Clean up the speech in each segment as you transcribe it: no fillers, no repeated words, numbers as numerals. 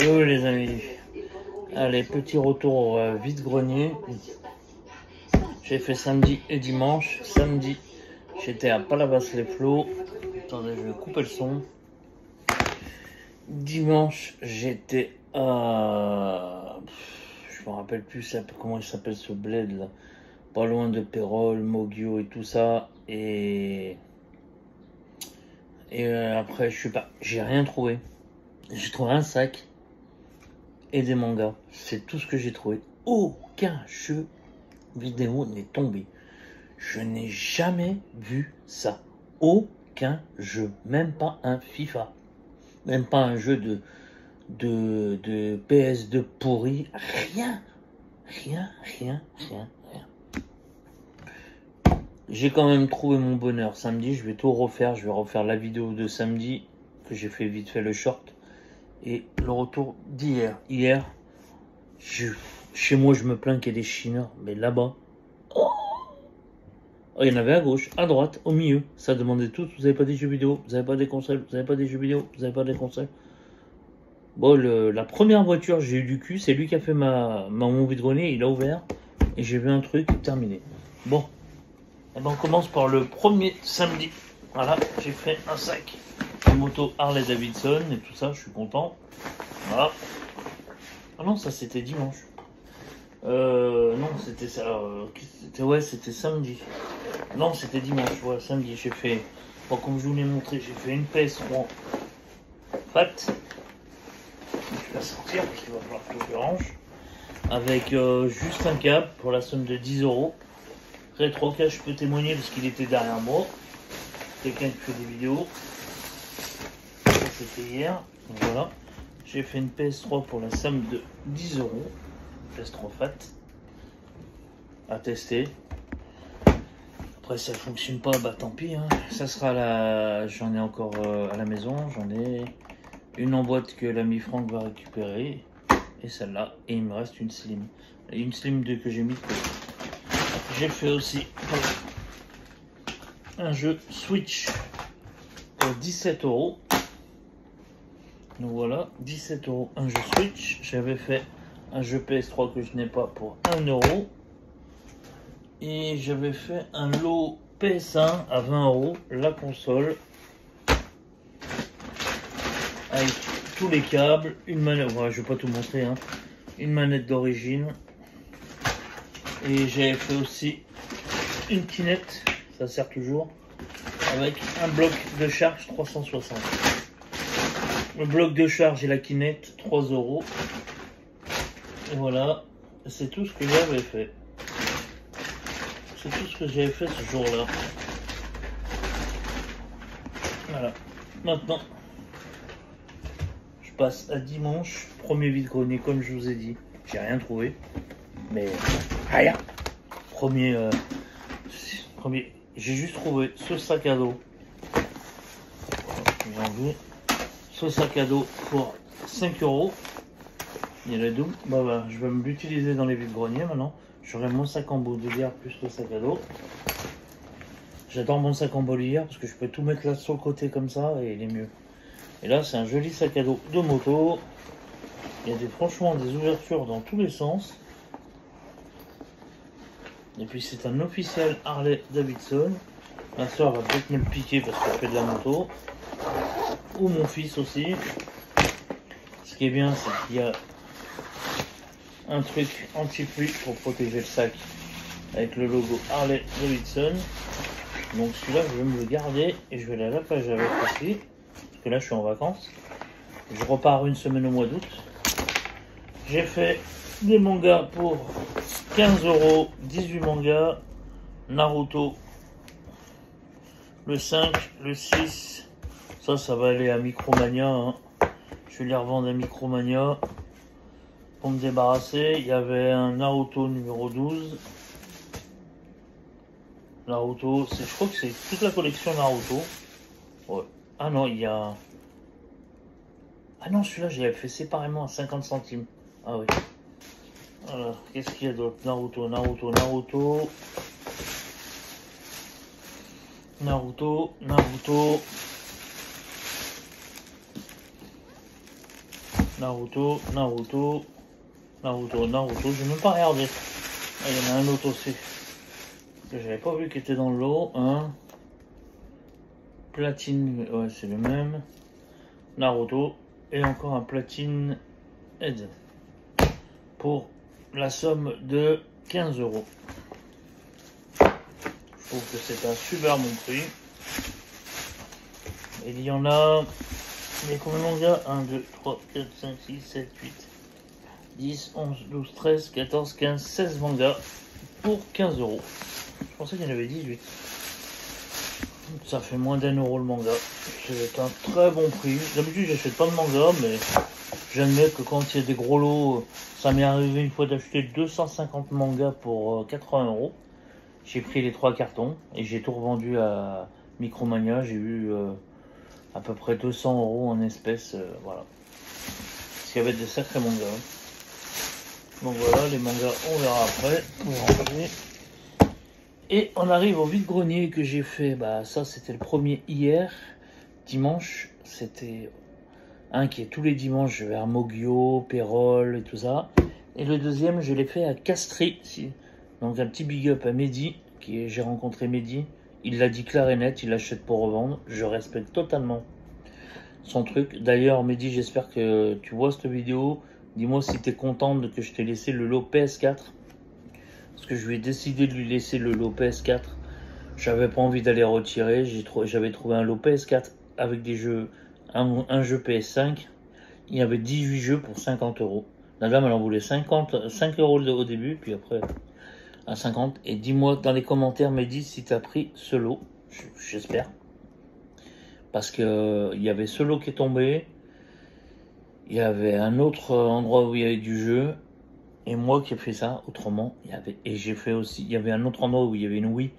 Yo les amis, allez, petit retour vide-grenier. J'ai fait samedi et dimanche. Samedi, j'étais à Palavas-les-Flots. Attendez, je vais couper le son. Dimanche, j'étais à... Je me rappelle plus comment il s'appelle ce bled là. Pas loin de Pérol, Mogio et tout ça. Et après, je sais pas, j'ai rien trouvé. J'ai trouvé un sac et des mangas. C'est tout ce que j'ai trouvé. Aucun jeu vidéo n'est tombé. Je n'ai jamais vu ça. Aucun jeu. Même pas un FIFA. Même pas un jeu de PS2 pourri. Rien. Rien. J'ai quand même trouvé mon bonheur samedi. Je vais tout refaire. Je vais refaire la vidéo de samedi que j'ai fait vite fait le short. Et le retour d'hier. Hier, chez moi, je me plains qu'il y ait des chineurs. Mais là-bas, il y en avait à gauche, à droite, au milieu. Ça demandait tous, vous n'avez pas des jeux vidéo, vous n'avez pas des consoles, vous n'avez pas des jeux vidéo, vous n'avez pas des consoles. Bon, la première voiture, j'ai eu du cul, c'est lui qui a fait mon vide-grenier, il a ouvert, et j'ai vu un truc terminé. Bon, et ben on commence par le premier samedi. Voilà, j'ai fait un sac de moto Harley Davidson et tout ça, je suis content. Voilà. Ah non, ça c'était dimanche. Non, c'était ça. C'était samedi. Non, c'était dimanche. Ouais, samedi. J'ai fait. Bon, comme je vous l'ai montré, j'ai fait une PS3 fat. Je vais la sortir parce qu'il va falloir que je le range. Avec juste un câble pour la somme de 10 €. Rétroca, je peux témoigner parce qu'il était derrière moi. Quelqu'un qui fait des vidéos. Ça, c'était hier. Donc, voilà. J'ai fait une PS3 pour la somme de 10 €. PS3 fat à tester. Après ça fonctionne pas, bah tant pis hein. Ça sera j'en ai encore à la maison, j'en ai une en boîte que l'ami Franck va récupérer et celle-là, et il me reste une slim. Et une slim 2 que j'ai mis de côté. J'ai fait aussi un jeu Switch pour 17 €. Donc voilà, 17 € un jeu Switch. J'avais fait un jeu PS3 que je n'ai pas pour 1 €. Et j'avais fait un lot PS1 à 20 €, la console. Avec tous les câbles, une manette, voilà, je vais pas tout montrer, hein. Une manette d'origine. Et j'avais fait aussi une Kinect, ça sert toujours, avec un bloc de charge 360. Le bloc de charge et la Kinect, 3 €. Et voilà, c'est tout ce que j'avais fait. C'est tout ce que j'avais fait ce jour-là. Voilà. Maintenant, je passe à dimanche. Premier vide-grenier, comme je vous ai dit. J'ai rien trouvé. Mais rien. Premier. J'ai juste trouvé ce sac à dos. Ce sac à dos pour 5 €. Il y a la double. Bah, je vais l'utiliser dans les vides-greniers maintenant. J'aurai mon sac en bandoulière plus le sac à dos. J'adore mon sac en bandoulière parce que je peux tout mettre là sur le côté comme ça et il est mieux. Et là, c'est un joli sac à dos de moto. Il y a franchement des ouvertures dans tous les sens. Et puis c'est un officiel Harley Davidson. Ma soeur va peut-être me le piquer parce qu'elle fait de la moto. Ou mon fils aussi. Ce qui est bien, c'est qu'il y a un truc anti-pluie pour protéger le sac avec le logo Harley Davidson. Donc celui-là, je vais me le garder et je vais aller à la plage avec aussi. Parce que là, je suis en vacances. Je repars une semaine au mois d'août. J'ai fait des mangas pour 15 €, 18 mangas. Naruto, le 5, le 6. Ça va aller à Micromania. Hein. Je vais les revendre à Micromania. Pour me débarrasser, il y avait un Naruto numéro 12. Naruto, je crois que c'est toute la collection Naruto. Ouais. Ah non, il y a... Ah non, celui-là, je l'avais fait séparément à 50 centimes. Ah oui. Voilà, qu'est-ce qu'il y a d'autre? Naruto. Naruto, Naruto, Naruto, Naruto. J'ai même pas regardé. Ah, il y en a un autre aussi que j'avais pas vu qui était dans le lot. Un platine, ouais, c'est le même. Naruto et encore un platine Head pour la somme de 15 euros. Je trouve que c'est un super bon prix. Il y en a. Il y a combien de mangas 1, 2, 3, 4, 5, 6, 7, 8, 10, 11, 12, 13, 14, 15, 16 mangas pour 15 euros. Je pensais qu'il y en avait 18. Ça fait moins d'1 euro le manga. C'est un très bon prix. D'habitude, j'achète pas de manga, mais j'admets que quand il y a des gros lots, ça m'est arrivé une fois d'acheter 250 mangas pour 80 euros. J'ai pris les 3 cartons et j'ai tout revendu à Micromania. J'ai eu à peu près 200 euros en espèces. Voilà. Parce qu'il y avait des sacrés mangas. Donc voilà, les mangas, on verra après. Et on arrive au vide-grenier que j'ai fait. Bah, ça, c'était le premier hier. Dimanche, c'était un qui est tous les dimanches vers Mogio, Pérol et tout ça. Et le deuxième, je l'ai fait à Castries. Donc un petit big up à Mehdi. J'ai rencontré Mehdi. Il l'a dit clair et net, il l'achète pour revendre. Je respecte totalement son truc. D'ailleurs, Mehdi, j'espère que tu vois cette vidéo. Dis-moi si tu es content que je t'ai laissé le lot PS4. Parce que je lui ai décidé de lui laisser le lot PS4. J'avais pas envie d'aller retirer. J'avais trouvé un lot PS4 avec des jeux, un jeu PS5. Il y avait 18 jeux pour 50 euros. La dame, elle en voulait 5 euros au début, puis après à 50. Et dis-moi dans les commentaires, Mehdi, si tu as pris ce lot. J'espère. Parce que il y avait ce lot qui est tombé. Il y avait un autre endroit où il y avait du jeu. Et moi qui ai fait ça, autrement, j'ai fait aussi, il y avait un autre endroit où il y avait une Wii.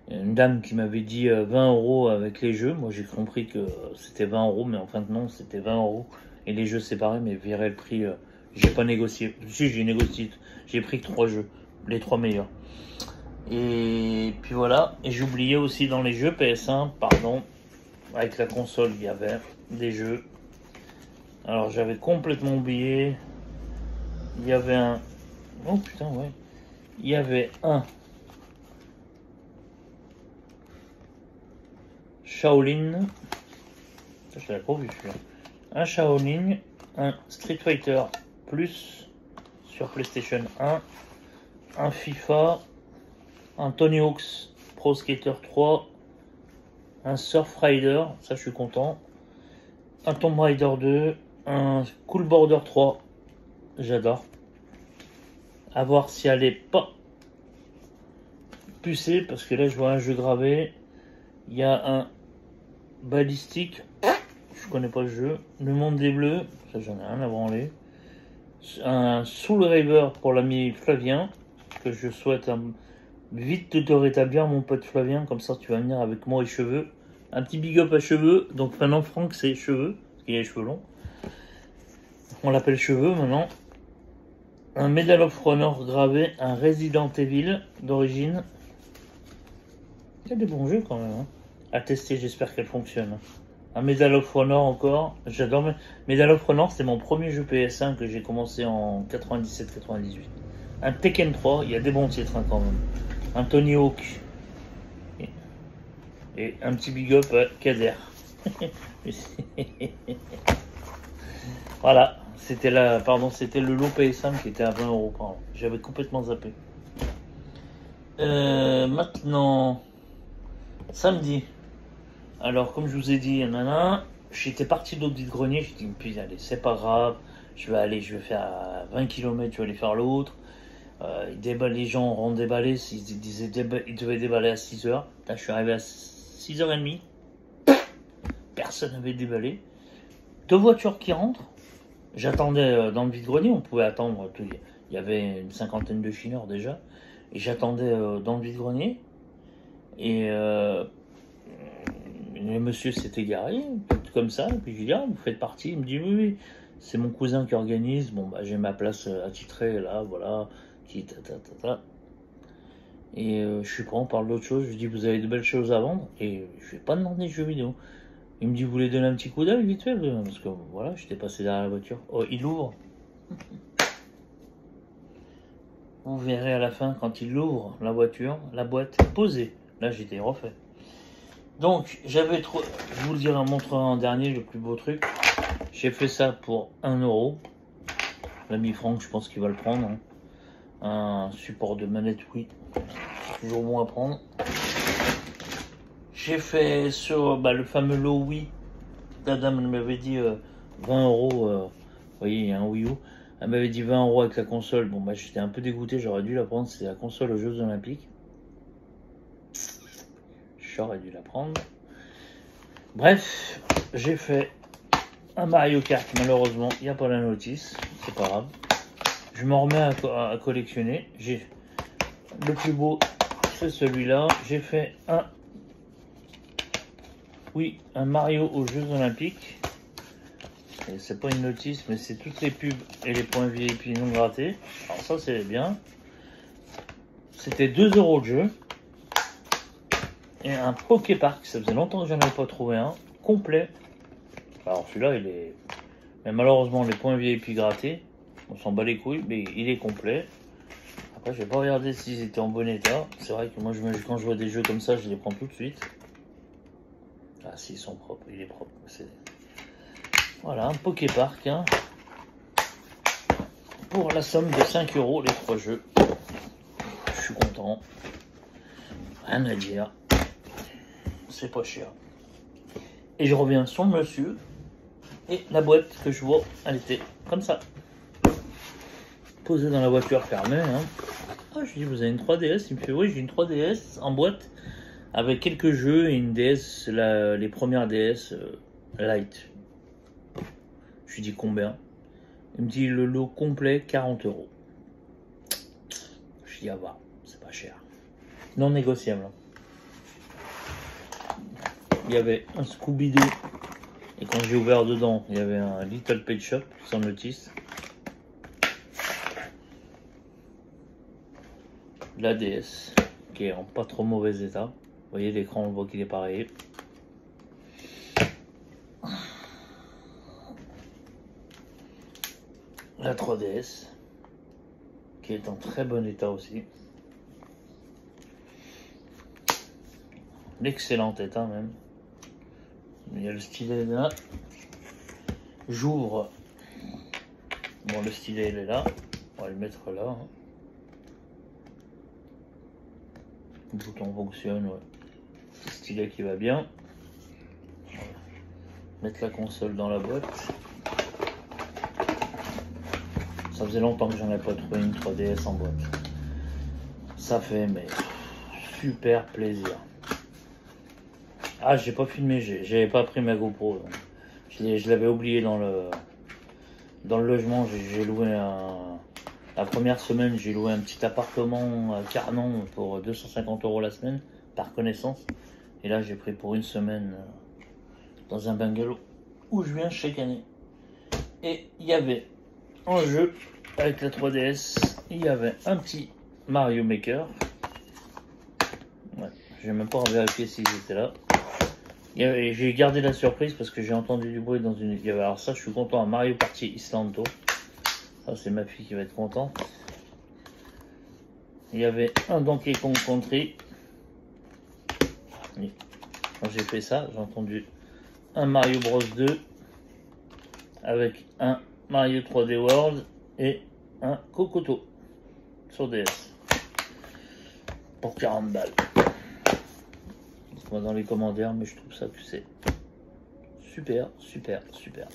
Une dame qui m'avait dit 20 euros avec les jeux. Moi j'ai compris que c'était 20 euros, mais en fin de non, c'était 20 euros. Et les jeux séparés, mais verrez le prix, j'ai pas négocié. Si, j'ai négocié, j'ai pris que 3 jeux, les 3 meilleurs. Et puis voilà, et j'oubliais aussi dans les jeux PS1, pardon, avec la console, il y avait des jeux. Alors j'avais complètement oublié. Il y avait un... Oh putain, ouais. Il y avait un Shaolin. Je l'avais pas vu celui-là. Un Shaolin, un Street Fighter Plus sur PlayStation 1, un FIFA, un Tony Hawk's Pro Skater 3, un Surf Rider, ça je suis content, un Tomb Raider 2, un Cool Border 3, j'adore. À voir si elle est pas pucée, parce que là je vois un jeu gravé. Il y a un Ballistique, je connais pas le jeu. Le Monde des Bleus, ça j'en ai rien à branler. Un Soul River pour l'ami Flavien, que je souhaite vite de te rétablir, mon pote Flavien, comme ça tu vas venir avec moi et cheveux. Un petit big up à cheveux, donc maintenant Franck c'est cheveux, parce qu'il a les cheveux longs. On l'appelle cheveux maintenant. Un Medal of Honor gravé, un Resident Evil d'origine. Il y a des bons jeux quand même, hein. À tester, j'espère qu'elle fonctionne. Un Medal of Honor encore, j'adore. Medal of Honor, c'était mon premier jeu PS1 que j'ai commencé en 97-98. Un Tekken 3, il y a des bons titres hein, quand même. Un Tony Hawk. Et un petit big up à Kader. Voilà, c'était le lot PS5 qui était à 20 euros par an. J'avais complètement zappé. Maintenant, samedi. Alors, comme je vous ai dit, j'étais parti de l'autre vide-grenier. J'ai dit, puis allez, c'est pas grave. Je vais faire 20 km, je vais aller faire l'autre. Les gens auront déballé. Ils devaient déballer à 6h. Là, je suis arrivé à 6h30. Personne n'avait déballé. 2 voitures qui rentrent. J'attendais dans le vide-grenier. On pouvait attendre. Il y avait une cinquantaine de chineurs déjà. Et j'attendais dans le vide-grenier. Et le monsieur s'est égaré, comme ça, et puis je lui dis, ah, vous faites partie, il me dit, oui, oui, c'est mon cousin qui organise, bon, bah, j'ai ma place attitrée, là, voilà, et je suis prêt, on parle d'autre chose, je lui dis, vous avez de belles choses à vendre, et je vais pas demander de jeux vidéo. Il me dit, vous voulez donner un petit coup d'œil vite fait? Parce que voilà, j'étais passé derrière la voiture. Oh, il ouvre. Vous verrez à la fin, quand il ouvre la voiture, la boîte est posée. Là, j'étais refait. Donc, j'avais trop... Je vous le dirai, montrerai en dernier, le plus beau truc. J'ai fait ça pour 1 €. L'ami Franck, je pense qu'il va le prendre. Hein. Un support de manette, oui. C'est toujours bon à prendre. J'ai fait sur le fameux lot Wii. La dame m'avait dit 20 €. Vous voyez, il y a un Wii U. Elle m'avait dit 20 € avec la console. Bon, j'étais un peu dégoûté, j'aurais dû la prendre. C'est la console aux Jeux Olympiques. J'aurais dû la prendre. Bref, j'ai fait un Mario Kart. Malheureusement, il n'y a pas la notice. C'est pas grave. Je me remets à collectionner. J'ai le plus beau, c'est celui-là. J'ai fait un Mario aux Jeux Olympiques. C'est pas une notice, mais c'est toutes les pubs et les points VIP non grattés. Alors ça, c'est bien. C'était 2 € de jeu. Et un Poképark, ça faisait longtemps que j'en avais pas trouvé un, complet. Alors celui-là, il est... Mais malheureusement, les points VIP grattés, on s'en bat les couilles, mais il est complet. Après, je vais pas regarder s'ils étaient en bon état. C'est vrai que moi, quand je vois des jeux comme ça, je les prends tout de suite. Ah, s'ils sont propres, il est propre. Voilà, un Poképark, hein, pour la somme de 5 € les 3 jeux. Je suis content. Rien à dire. C'est pas cher. Et je reviens sur le monsieur. Et la boîte que je vois, elle était comme ça. Posée dans la voiture fermée. Hein. Ah, je dis, vous avez une 3DS? Il me fait, oui, j'ai une 3DS en boîte. Avec quelques jeux et une DS, les premières DS Lite. Je lui dis combien? Il me dit le lot complet 40 €. Je dis ah bah, c'est pas cher. Non négociable. Il y avait un Scooby-Doo. Et quand j'ai ouvert dedans, il y avait un Little Pet Shop sans notice. La DS qui est en pas trop mauvais état. Vous voyez l'écran, on voit qu'il est pareil. La 3DS qui est en très bon état aussi. L'excellent état même. Il y a le stylet là. J'ouvre. Bon, le stylet il est là. On va le mettre là. Hein. Le bouton fonctionne. Ouais. Le stylet qui va bien. Mettre la console dans la boîte. Ça faisait longtemps que j'en ai pas trouvé une 3DS en boîte. Ça fait mais super plaisir. Ah, j'ai pas filmé, j'avais pas pris ma GoPro. Je l'avais oublié dans le logement. J'ai loué la première semaine, j'ai loué un petit appartement à Carnon pour 250 € la semaine, par connaissance. Et là, j'ai pris pour une semaine dans un bungalow où je viens chaque année. Et il y avait en jeu, avec la 3DS, il y avait un petit Mario Maker. Ouais, j'ai même pas vérifié s'ils étaient là. J'ai gardé la surprise parce que j'ai entendu du bruit dans une... Alors ça, je suis content, un Mario Party Islanto. Ça, c'est ma fille qui va être contente. Il y avait un Donkey Kong Country. Et quand j'ai fait ça, j'ai entendu un Mario Bros 2 avec un Mario 3D World et un Kokoto sur DS pour 40 balles. Dites-moi dans les commentaires, mais je trouve ça que c'est super, super, super.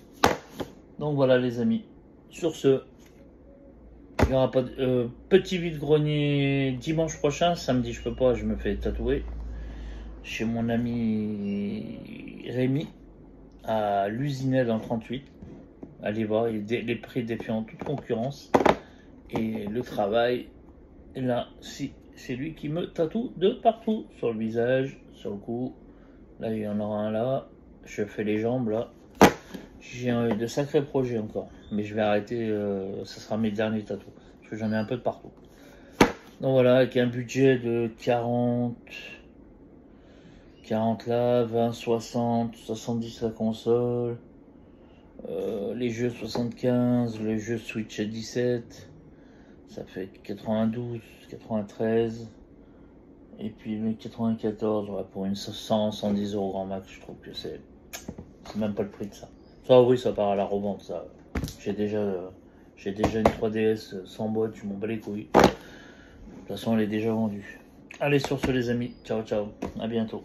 Donc voilà les amis, sur ce, il n'y aura pas de petit vide-grenier dimanche prochain. Samedi je peux pas, je me fais tatouer chez mon ami Rémi à l'Usinet dans le 38. Allez voir, les prix défiant toute concurrence. Et le travail, là, si c'est lui qui me tatoue de partout, sur le visage, sur le cou. Là, il y en aura un là. Je fais les jambes là. J'ai de sacrés projets encore, mais je vais arrêter. Ça sera mes derniers tatous parce que j'en ai un peu de partout. Donc voilà, avec un budget de 40 40 là, 20, 60, 70 la console. Les jeux 75, le jeu Switch à 17. Ça fait 92, 93. Et puis le 94, ouais, pour une 100, 110 euros grand max, je trouve que c'est même pas le prix de ça. Ça, oui, ça part à la revente, ça. J'ai déjà une 3DS sans boîte, je m'en bats les couilles. De toute façon, elle est déjà vendue. Allez, sur ce, les amis. Ciao, ciao. À bientôt.